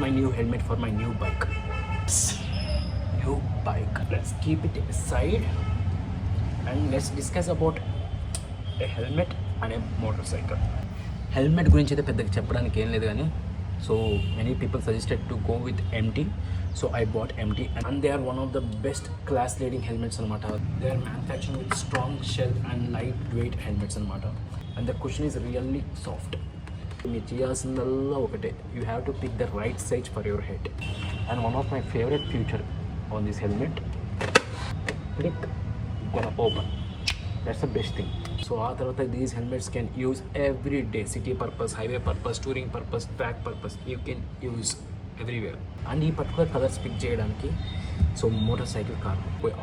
my new helmet for my new bike. New bike. Let's keep it aside and let's discuss about a helmet and a motorcycle. Helmet గురించి అయితే పెద్దగా చెప్పడానికి ఏం లేదు కానీ so many people suggested to go with MT, so I bought MT and they are one of the best class leading helmets anamata. They are manufactured with strong shell and lightweight helmets anamata, and the cushion is really soft. మీరు చేయాల్సిందల్లా ఒకటే, you have to pick the right size for your head. And one of my favorite feature on this helmet, click, gonna open. That's the best thing. So ఆ తర్వాత these helmets can use every day, city purpose, highway purpose, touring purpose, track purpose, you can use everywhere. And ఈ particular colours pick చేయడానికి so motorcycle car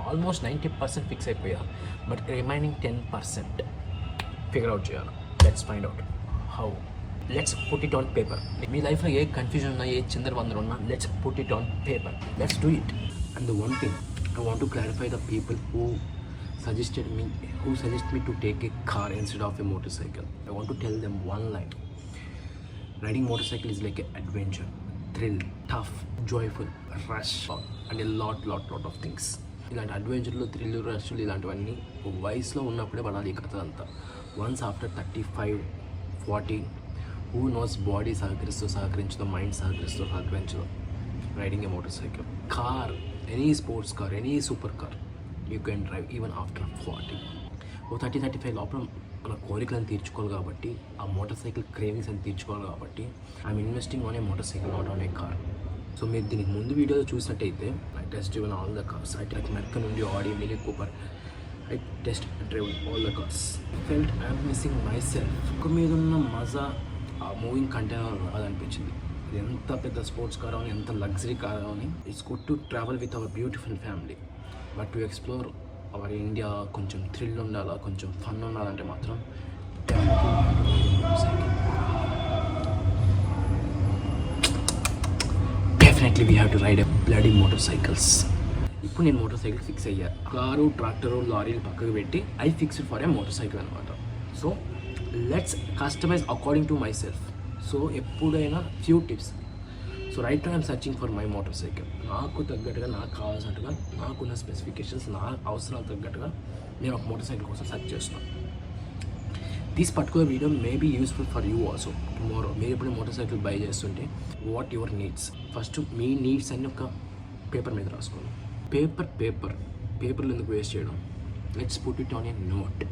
almost 90% fix అయిపోయా, but remaining 10% figure out చేయాలి. Let's find out how. Let's put it on paper. మీ లైఫ్లో ఏ confusion ఉన్నా, ఏ చిందరవందరు ఉన్నా, let's put it on paper. Let's do it. And the one thing I want to clarify the people who suggest me to take a car instead of a motorcycle. I want to tell them one line. Riding motorcycle is like an adventure, thrill, tough, joyful, rush, and a lot of things. ఇలాంటి అడ్వెంచర్లు, thrill, రష్లు ఇలాంటివన్నీ వయసులో ఉన్నప్పుడే పడాలి ఈ కథ అంతా. Once after 35, 40, who knows body సహకరించదో, mind సహకరించదో riding a motor car, any sports car, any super car you can drive even after 40. 30-35 లోపల మన కోరికలను తీర్చుకోవాలి కాబట్టి, ఆ మోటార్ సైకిల్ క్రేవింగ్స్ అని తీర్చుకోవాలి కాబట్టి I'm investing on a motorcycle, not on a car. So మీరు దీనికి ముందు వీడియోలో చూసినట్టయితే I test driven all the cars. I test Merc నుండి Audi, Mini Cooper, I test driven all the cars. Felt I'm missing myself. ఒక మీద ఉన్న మజా ఆ మూవింగ్ కంటైనర్ అది అనిపించింది. ఇది ఎంత పెద్ద స్పోర్ట్స్ కార్ అని, ఎంత లగ్జరీ కార్ అని, it's good to travel with our beautiful family. But to explore our India, కొంచెం థ్రిల్ ఉండాలా, కొంచెం ఫన్ ఉండాలంటే మాత్రం definitely we have to ride a bloody motorcycles. ఇప్పుడు నేను మోటార్ సైకిల్ ఫిక్స్ అయ్యా. కారు, ట్రాక్టరు, లారీలు పక్కకు పెట్టి I fixed for a motorcycle అనమాట. So let's customise according to myself. So ఎప్పుడైనా few tips. So right now I'm searching for my motor cycle. నాకు తగ్గట్టుగా, నాకు కావాల్సినట్టుగా, నాకున్న స్పెసిఫికేషన్స్, నా అవసరాలు తగ్గట్టుగా నేను ఒక మోటార్ సైకిల్ కోసం సెర్చ్ చేస్తున్నాను. This particular video may be useful for you also. Tomorrow మీరు ఎప్పుడు మోటార్ సైకిల్ బై చేస్తుంటే వాట్ యువర్ నీడ్స్, ఫస్ట్ మీ నీడ్స్ అన్ని ఒక పేపర్ మీద రాసుకోండి. పేపర్లో ఎందుకు వేస్ట్ చేయడం? Let's put it on a note.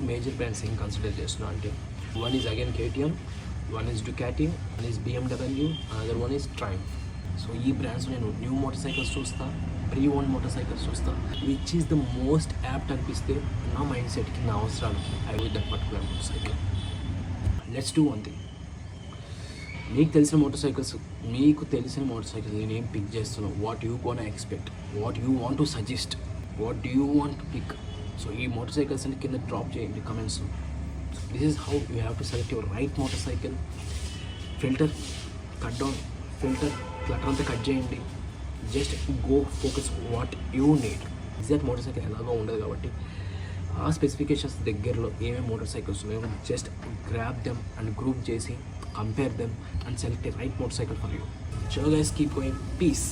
Major brands ఏం కన్సిడర్ చేస్తున్నా అంటే, one is again KTM, one is Ducati, one is BMW, another one is Triumph. So ఈ బ్రాండ్స్ నేను న్యూ మోటార్ సైకిల్స్ చూస్తా, ప్రీ ఓన్ మోటార్ సైకిల్స్ చూస్తా, which is the most apt అనిపిస్తే నా mind సెట్కి, నా అవసరాలకి I will that particular motor cycle. Let's do one thing. మీకు తెలిసిన మోటార్ సైకిల్స్ నేనేం పిక్ చేస్తున్నాను, what you gonna expect, what you want to suggest, what do you want to pick. So ఈ మోటార్ సైకిల్స్ అన్ని కింద drop చేయండి comments. This is how you have to select your right motorcycle. Filter cut down, clutter అంతా cut చేయండి. Just go focus what you need. Exact motorcycle ఎలాగో ఉండదు కాబట్టి ఆ స్పెసిఫికేషన్స్ దగ్గరలో ఏమేమి మోటార్ సైకిల్స్ ఉన్నాయో just grab them and group చేసి compare them and select a right motorcycle for you. చలో గైస్, కీప్ గోయింగ్. పీస్.